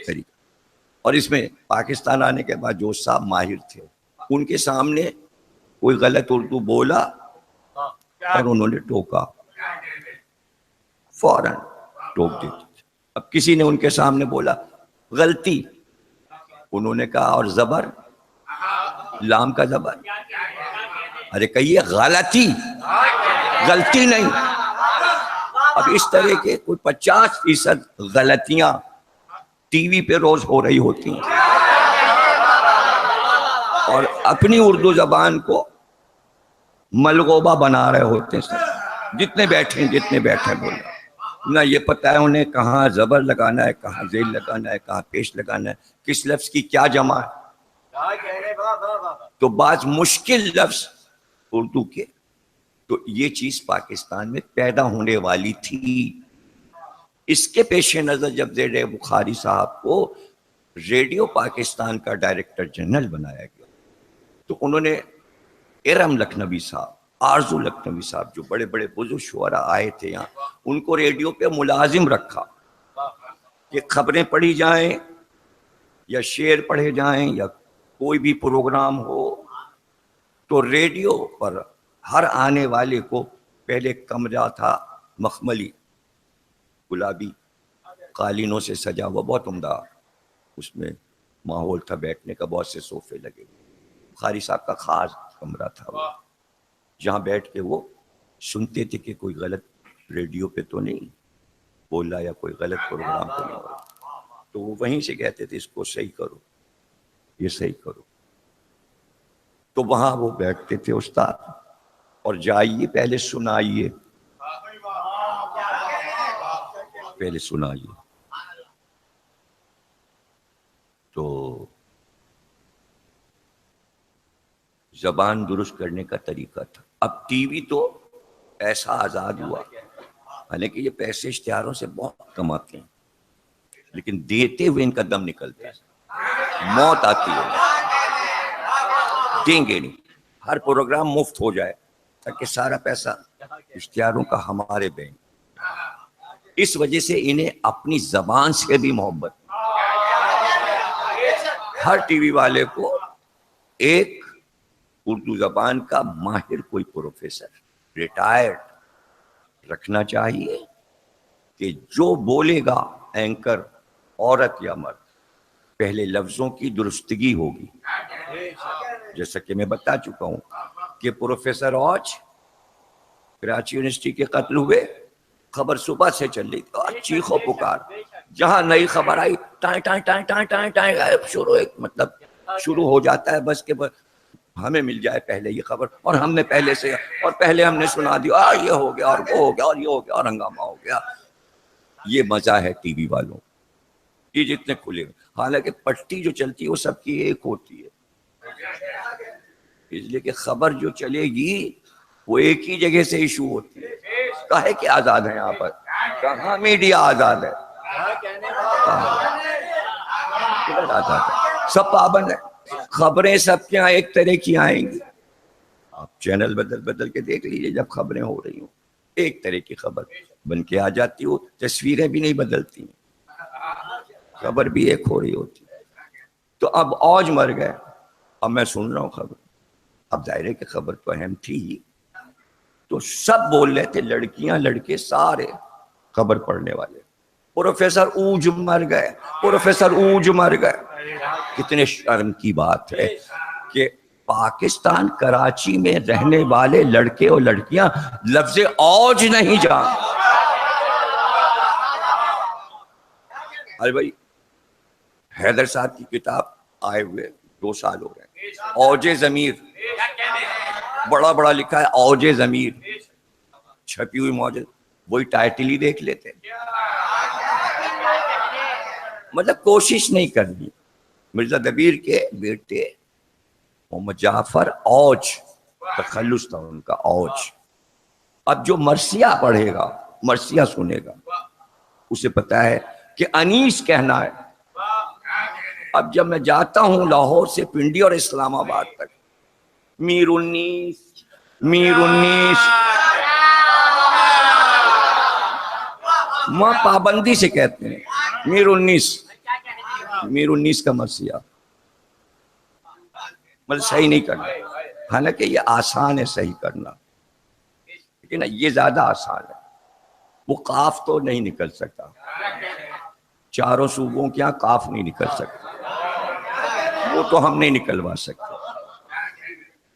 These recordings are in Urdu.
طریقہ. اور اس میں پاکستان آنے کے بعد جو صاحب ماہر تھے ان کے سامنے کوئی غلط اردو بولا اور انہوں نے ٹوکا، فوراً ٹوک دیتے تھے. اب کسی نے ان کے سامنے بولا غلطی، انہوں نے کہا اور زبر، لام کا زبر، ارے کہیے غلطی، غلطی نہیں. اب اس طرح کے کوئی 50% غلطیاں ٹی وی پہ روز ہو رہی ہوتی ہیں، اور اپنی اردو زبان کو ملغوبہ بنا رہے ہوتے ہیں. سب جتنے بیٹھے بول رہے نہ یہ پتہ ہے انہیں کہاں زبر لگانا ہے، کہاں ذیل لگانا ہے، کہاں پیش لگانا ہے، کس لفظ کی کیا جمع ہے. تو بعض مشکل لفظ اردو کے، تو یہ چیز پاکستان میں پیدا ہونے والی تھی. اس کے پیش نظر جب زیر بخاری صاحب کو ریڈیو پاکستان کا ڈائریکٹر جنرل بنایا گیا تو انہوں نے ارم لکھنوی صاحب، آرزو لکھنوی صاحب، جو بڑے بڑے بزرگ شعراء آئے تھے یہاں، ان کو ریڈیو پہ ملازم رکھا کہ خبریں پڑھی جائیں یا شعر پڑھے جائیں یا کوئی بھی پروگرام ہو تو ریڈیو پر ہر آنے والے کو پہلے کمرہ تھا مخملی گلابی قالینوں سے سجا ہوا، بہت عمدہ اس میں ماحول تھا بیٹھنے کا، بہت سے صوفے لگے. بخاری صاحب کا خاص کمرہ تھا وہ، جہاں بیٹھ کے وہ سنتے تھے کہ کوئی غلط ریڈیو پہ تو نہیں بولا یا کوئی غلط پروگرام تو نہیں ہوا. تو وہ وہیں سے کہتے تھے اس کو صحیح کرو، یہ صحیح کرو. تو وہاں وہ بیٹھتے تھے استاد، اور جائیے پہلے سنائیے، پہلے سنائیے. تو زبان درست کرنے کا طریقہ تھا. اب ٹی وی تو ایسا آزاد ہوا، حالانکہ یہ پیسے اشتہاروں سے بہت کماتے ہیں لیکن دیتے ہوئے ان کا دم نکلتا ہے، موت آتی ہے. دیں گے نہیں، ہر پروگرام مفت ہو جائے تاکہ سارا پیسہ اشتہاروں کا ہمارے بینک. اس وجہ سے انہیں اپنی زبان سے بھی محبت. ہر ٹی وی والے کو ایک اردو زبان کا ماہر کوئی پروفیسر ریٹائرڈ رکھنا چاہیے کہ جو بولے گا اینکر عورت یا مرد پہلے لفظوں کی درستگی ہوگی. جیسا کہ میں بتا چکا ہوں کہ پروفیسر اوچ کراچی یونیورسٹی کے قتل ہوئے، خبر صبح سے چل رہی تھی، چیخو پکار، جہاں نئی خبر آئی ٹائیں ٹائیں ٹائیں ٹائیں ٹائیں ٹائیں مطلب شروع ہو جاتا ہے بس کہ ہمیں مل جائے پہلے یہ خبر، اور ہم نے پہلے سے، اور پہلے ہم نے سنا دیا، یہ ہو گیا اور وہ ہو گیا اور یہ ہو گیا اور ہنگامہ ہو گیا. یہ مزہ ہے ٹی وی والوں، یہ جتنے کھلے. حالانکہ پٹی جو چلتی ہے وہ سب کی ایک ہوتی ہے، اس لیے کہ خبر جو چلے گی وہ ایک ہی جگہ سے ایشو ہوتی ہے. کہے کہ آزاد ہے یہاں پر، کہاں میڈیا آزاد ہے، آزاد ہے، سب پابند ہے. خبریں سب کے یہاں ایک طرح کی آئیں گی. آپ چینل بدل بدل کے دیکھ لیجیے، جب خبریں ہو رہی ہوں ایک طرح کی خبر بن کے آ جاتی ہو، تصویریں بھی نہیں بدلتی ہیں، خبر بھی ایک ہو رہی ہوتی. تو اب اوج مر گئے، اب میں سن رہا ہوں خبر. اب ظاہر کی خبر تو اہم تھی ہی، تو سب بول رہے تھے، لڑکیاں لڑکے سارے خبر پڑھنے والے. پروفیسر اوج مر گئے، پروفیسر اوج مر گئے. کتنے شرم کی بات ہے کہ پاکستان کراچی میں رہنے والے لڑکے اور لڑکیاں لفظ اوج نہیں جانتے. ارے بھائی حیدر صاحب کی کتاب آئے ہوئے 2 سال ہو گئے، اوج ضمیر، بڑا بڑا لکھا ہے اوج ضمیر، چھپی ہوئی موجود، وہی ٹائٹل ہی دیکھ لیتے. مطلب کوشش نہیں کرنی. مرزا دبیر کے بیٹے محمد جعفر اوج، تخلص تھا ان کا اوج. اب جو مرثیہ پڑھے گا، مرثیہ سنے گا، اسے پتا ہے کہ انیس کہنا ہے. اب جب میں جاتا ہوں لاہور سے پنڈی اور اسلام آباد تک، میر انیس، میر انیس، ماں پابندی سے کہتے ہیں میر انیس. میر 19 کا مرثیہ مطلب صحیح نہیں کرنا، حالانکہ یہ آسان ہے صحیح کرنا، لیکن یہ زیادہ آسان ہے. وہ قاف تو نہیں نکل سکتا، چاروں صوبوں کے یہاں قاف نہیں نکل سکتا، وہ تو ہم نہیں نکلوا سکتے.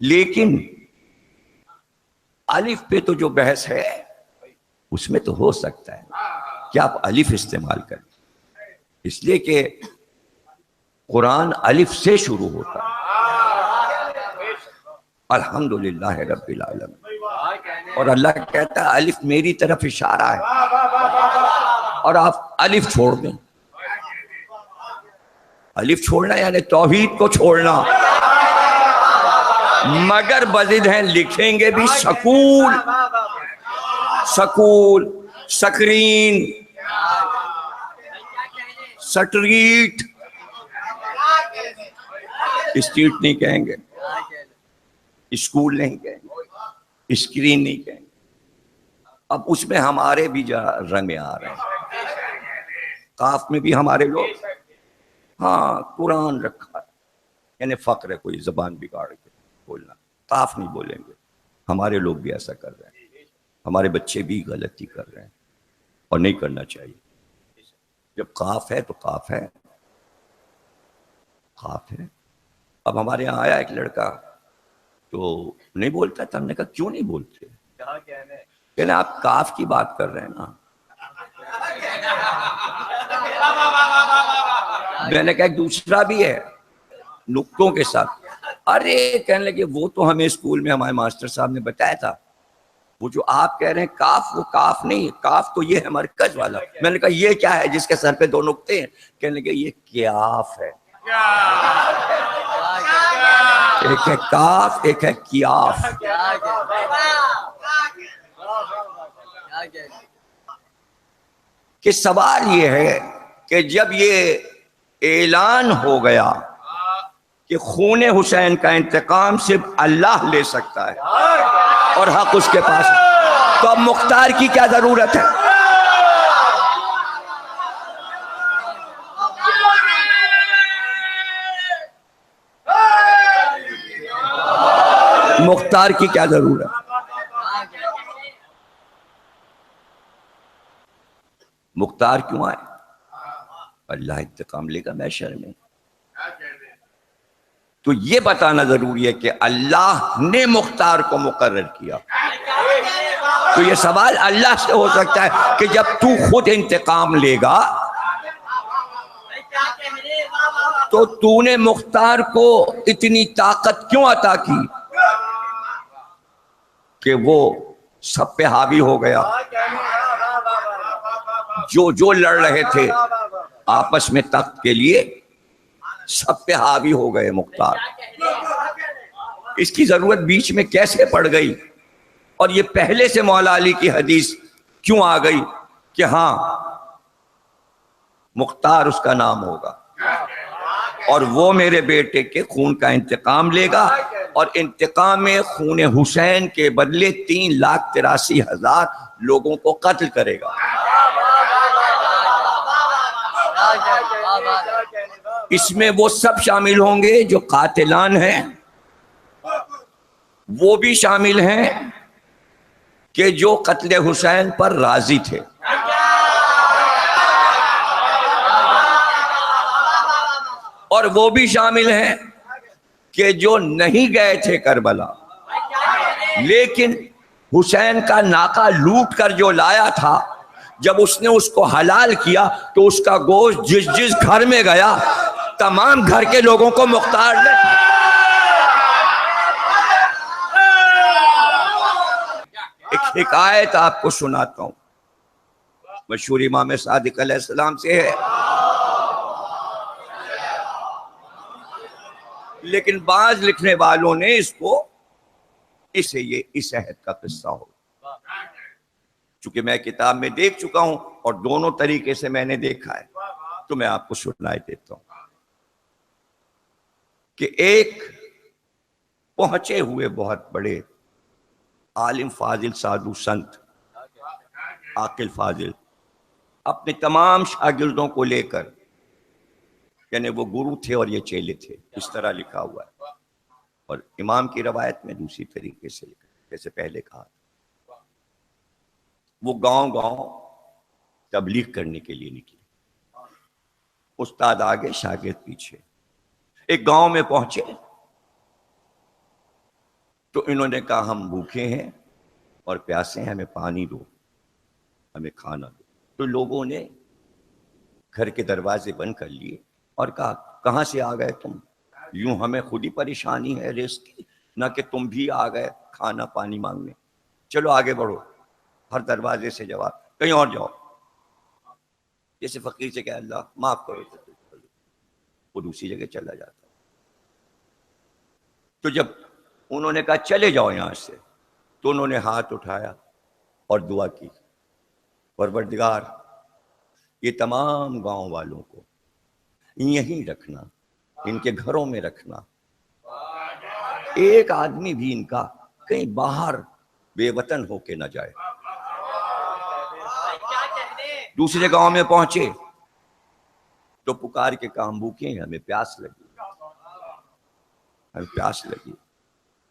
لیکن الف پہ تو جو بحث ہے اس میں تو ہو سکتا ہے کہ آپ الف استعمال کریں، اس لیے کہ قرآن الف سے شروع ہوتا ہے. الحمدللہ رب العالمین، اور اللہ کہتا ہے الف میری طرف اشارہ ہے، اور آپ الف چھوڑ دیں. الف چھوڑنا یعنی توحید کو چھوڑنا. مگر بزد ہیں لکھیں گے بھی school, school, screen, street, street نہیں کہیں گے، اسکول نہیں کہیں گے، اسکرین نہیں کہیں گے. اب اس میں ہمارے بھی رنگ آ رہے ہیں. قاف میں بھی ہمارے لوگ ہاں قرآن رکھا ہے، یعنی فقر ہے کوئی زبان بگاڑ کے بولنا، قاف نہیں بولیں گے. ہمارے لوگ بھی ایسا کر رہے ہیں، ہمارے بچے بھی غلطی کر رہے ہیں اور نہیں کرنا چاہیے. جب قاف ہے تو قاف ہے، قاف ہے. اب ہمارے یہاں آیا ایک لڑکا تو نہیں بولتا تھا، ہم نے کہا کیوں نہیں بولتے؟ کہنے آپ قاف کی بات کر رہے ہیں نا. میں نے کہا ایک دوسرا بھی ہے نقطوں کے ساتھ. ارے کہنے لگے وہ تو ہمیں اسکول میں ہمارے ماسٹر صاحب نے بتایا تھا، وہ جو آپ کہہ رہے ہیں کاف، وہ کاف نہیں، کاف تو یہ ہے مرکز والا. میں نے کہا یہ کیا ہے جس کے سر پہ 2 نقطے ہیں؟ کہنے لگے یہ کیاف ہے. ایک ہے کاف، ایک ہے کیاف. کہ سوال یہ ہے کہ جب یہ اعلان ہو گیا کہ خون حسین کا انتقام صرف اللہ لے سکتا ہے اور حق اس کے پاس ہے، تو اب مختار کی کیا ضرورت ہے؟ مختار کی کیا ضرورت؟ مختار کیوں آئے؟ اللہ انتقام لے گا محشر میں. تو یہ بتانا ضروری ہے کہ اللہ نے مختار کو مقرر کیا. تو یہ سوال اللہ سے ہو سکتا ہے کہ جب تو خود انتقام لے گا تو تو نے مختار کو اتنی طاقت کیوں عطا کی کہ وہ سب پہ حاوی ہو گیا. جو لڑ رہے تھے آپس میں تخت کے لیے سب پہ حاوی ہو گئے مختار. اس کی ضرورت بیچ میں کیسے پڑ گئی؟ اور یہ پہلے سے مولا علی کی حدیث کیوں آ گئی کہ ہاں مختار اس کا نام ہوگا اور وہ میرے بیٹے کے خون کا انتقام لے گا، اور انتقام خون حسین کے بدلے 3,83,000 لوگوں کو قتل کرے گا. اس میں وہ سب شامل ہوں گے جو قاتلان ہیں، وہ بھی شامل ہیں کہ جو قتل حسین پر راضی تھے. اور وہ بھی شامل ہیں کہ جو نہیں گئے تھے کربلا لیکن حسین کا ناکہ لوٹ کر جو لایا تھا، جب اس نے اس کو حلال کیا تو اس کا گوشت جس گھر میں گیا تمام گھر کے لوگوں کو مختار نے. ایک حکایت آپ کو سناتا ہوں، مشہور امام صادق علیہ السلام سے ہے، لیکن بعض لکھنے والوں نے اس کو یہ اس عہد کا قصہ ہو. چونکہ میں کتاب میں دیکھ چکا ہوں اور دونوں طریقے سے میں نے دیکھا ہے تو میں آپ کو سنائی دیتا ہوں کہ ایک پہنچے ہوئے بہت بڑے عالم فاضل سادھو سنت عاقل فاضل اپنے تمام شاگردوں کو لے کر یعنی وہ گرو تھے اور یہ چیلے تھے، اس طرح لکھا ہوا ہے. اور امام کی روایت میں دوسری طریقے سے لکھا، جیسے پہلے کہا. وہ گاؤں گاؤں تبلیغ کرنے کے لیے نکلے، استاد آگے شاگرد پیچھے. ایک گاؤں میں پہنچے تو انہوں نے کہا ہم بھوکے ہیں اور پیاسے ہیں، ہمیں پانی دو، ہمیں کھانا دو. تو لوگوں نے گھر کے دروازے بند کر لیے اور کہا کہاں سے آ گئے تم؟ یوں ہمیں خود ہی پریشانی ہے رزق کی، نہ کہ تم بھی آ گئے کھانا پانی مانگنے. چلو آگے بڑھو. ہر دروازے سے جواب، کہیں اور جاؤ. جیسے فقیر سے کہ اللہ معاف کرو، وہ دوسری جگہ چلا جاتا. تو جب انہوں نے کہا چلے جاؤ یہاں سے، تو انہوں نے ہاتھ اٹھایا اور دعا کی، پروردگار یہ تمام گاؤں والوں کو یہیں رکھنا، ان کے گھروں میں رکھنا، ایک آدمی بھی ان کا کہیں باہر بے وطن ہو کے نہ جائے. دوسرے گاؤں میں پہنچے تو پکار کے کہا ہم بھوکے ہیں، ہمیں پیاس لگی، ہمیں پیاس لگی.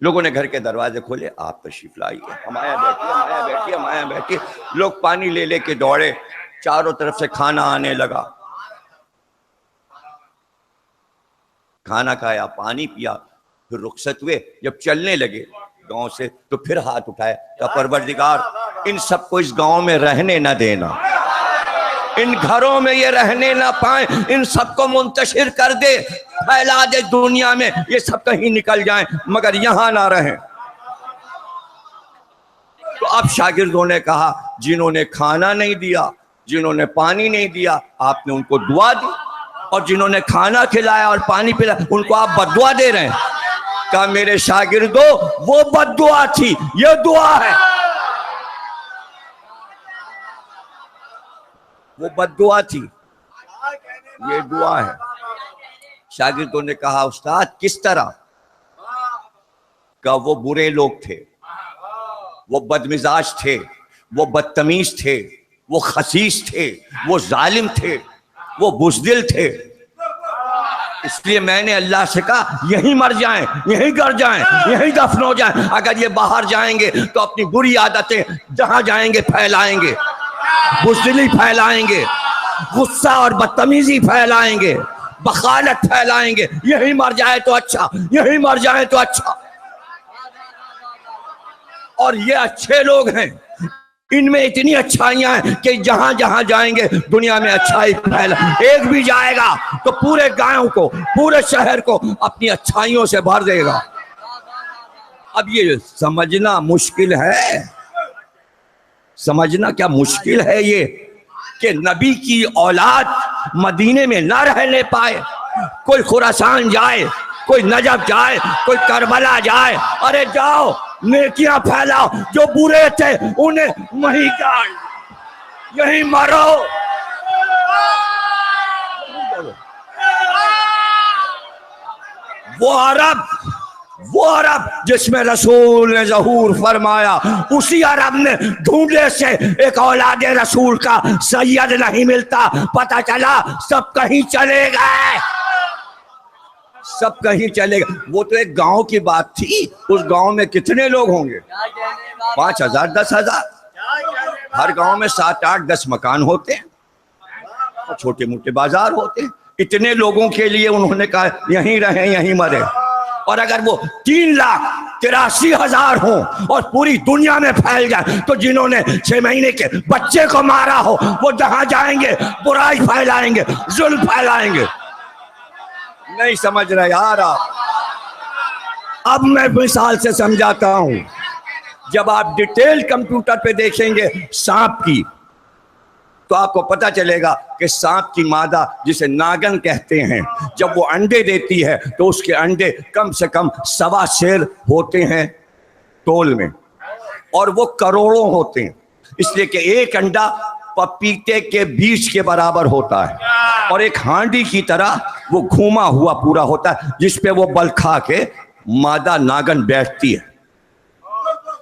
لوگوں نے گھر کے دروازے کھولے، آپ تشریف لائیے، ہمارے یہاں بیٹھیے، ہمارے یہاں بیٹھیے، ہمارے یہاں بیٹھیے. لوگ پانی لے لے کے دوڑے، چاروں طرف سے کھانا آنے لگا. کھانا کھایا، پانی پیا، پھر رخصت ہوئے. جب چلنے لگے گاؤں سے تو پھر ہاتھ اٹھائے، کہ پروردگار ان سب کو اس گاؤں میں رہنے نہ دینا، ان گھروں میں یہ رہنے نہ پائیں، ان سب کو منتشر کر دے، پھیلا دے دنیا میں، یہ سب کہیں نکل جائیں مگر یہاں نہ رہیں. تو اب شاگردوں نے کہا جنہوں نے کھانا نہیں دیا، جنہوں نے پانی نہیں دیا، آپ نے ان کو دعا دی، اور جنہوں نے کھانا کھلایا اور پانی پلایا ان کو آپ بد دعا دے رہے ہیں. کہا میرے شاگردوں وہ بد دعا تھی، یہ دعا ہے. وہ بد دعا تھی، یہ دعا ہے. شاگردوں نے کہا استاد کس طرح؟ کہا وہ برے لوگ تھے، وہ بدمزاج تھے، وہ بدتمیز تھے، وہ خسیس تھے، وہ ظالم تھے، وہ بزدل تھے. اس لیے میں نے اللہ سے کہا یہیں مر جائیں، یہیں گر جائیں، یہیں دفن ہو جائیں. اگر یہ باہر جائیں گے تو اپنی بری عادتیں جہاں جائیں گے پھیلائیں گے، بزدلی پھیلائیں گے، غصہ اور بدتمیزی پھیلائیں گے، بخالت پھیلائیں گے. یہیں مر جائے تو اچھا، یہیں مر جائے تو اچھا. اور یہ اچھے لوگ ہیں، ان میں اتنی اچھائیاں ہیں کہ جہاں جہاں جائیں گے دنیا میں اچھائی پھیلا. ایک بھی جائے گا تو پورے گاؤں کو، پورے شہر کو اپنی اچھائیوں سے بھر دے گا. اب یہ سمجھنا مشکل ہے، سمجھنا کیا مشکل ہے یہ کہ نبی کی اولاد مدینے میں نہ رہنے پائے. کوئی خراسان جائے، کوئی نجف جائے، کوئی کربلا جائے. ارے جاؤ نیکیاں پھیلاؤ، جو برے تھے انہیں وہیں جائے، یہیں مرو. وہ عرب جس میں رسول نے ظہور فرمایا، اسی عرب نے ڈھونڈے سے ایک اولاد رسول کا سید نہیں ملتا. پتہ چلا سب کہیں چلے گئے، سب کہیں چلے گئے. وہ تو ایک گاؤں کی بات تھی، اس گاؤں میں کتنے لوگ ہوں گے؟ 5,000 10,000. ہر گاؤں میں 7 8 10 مکان ہوتے ہیں، چھوٹے موٹے بازار ہوتے ہیں. اتنے لوگوں کے لیے انہوں نے کہا یہیں رہیں، یہیں مرے. اور اگر وہ 3,83,000 ہوں اور پوری دنیا میں پھیل جائے تو جنہوں نے 6 مہینے کے بچے کو مارا ہو وہ جہاں جائیں گے برائی پھیلائیں گے، ظلم پھیلائیں گے. نہیں سمجھ رہے یار آپ. اب میں مثال سے سمجھاتا ہوں. جب آپ ڈیٹیل کمپیوٹر پہ دیکھیں گے سانپ کی تو آپ کو پتا چلے گا کہ سانپ کی مادہ جسے ناگن کہتے ہیں، جب وہ انڈے دیتی ہے تو اس کے انڈے کم سے کم 1.25 سیر ہوتے ہیں تول میں، اور وہ کروڑوں ہوتے ہیں. اس لیے کہ ایک انڈا پپیتے کے بیج کے برابر ہوتا ہے، اور ایک ہانڈی کی طرح وہ گھوما ہوا پورا ہوتا ہے جس پہ وہ بل کھا کے مادہ ناگن بیٹھتی ہے.